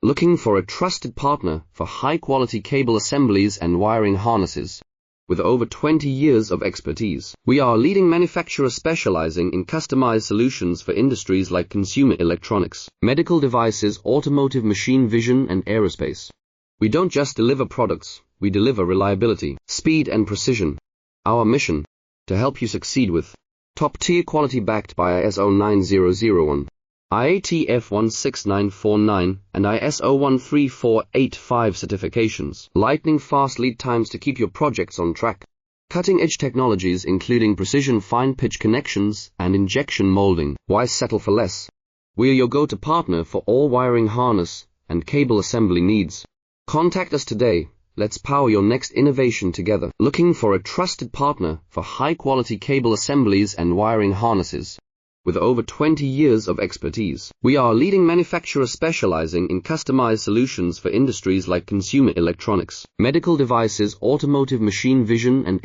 Looking for a trusted partner for high-quality cable assemblies and wiring harnesses? With over 20 years of expertise, we are a leading manufacturer specializing in customized solutions for industries like consumer electronics, medical devices, automotive, machine vision, and aerospace. We don't just deliver products, we deliver reliability, speed, and precision. Our mission: to help you succeed with top-tier quality backed by ISO 9001, IATF16949, and ISO 13485 certifications. Lightning-fast lead times to keep your projects on track. Cutting-edge technologies including precision fine-pitch connections and injection molding. Why settle for less? We are your go-to partner for all wiring harness and cable assembly needs. Contact us today. Let's power your next innovation together. Looking for a trusted partner for high-quality cable assemblies and wiring harnesses? With over 20 years of expertise, we are a leading manufacturer specializing in customized solutions for industries like consumer electronics, medical devices, automotive, machine vision, and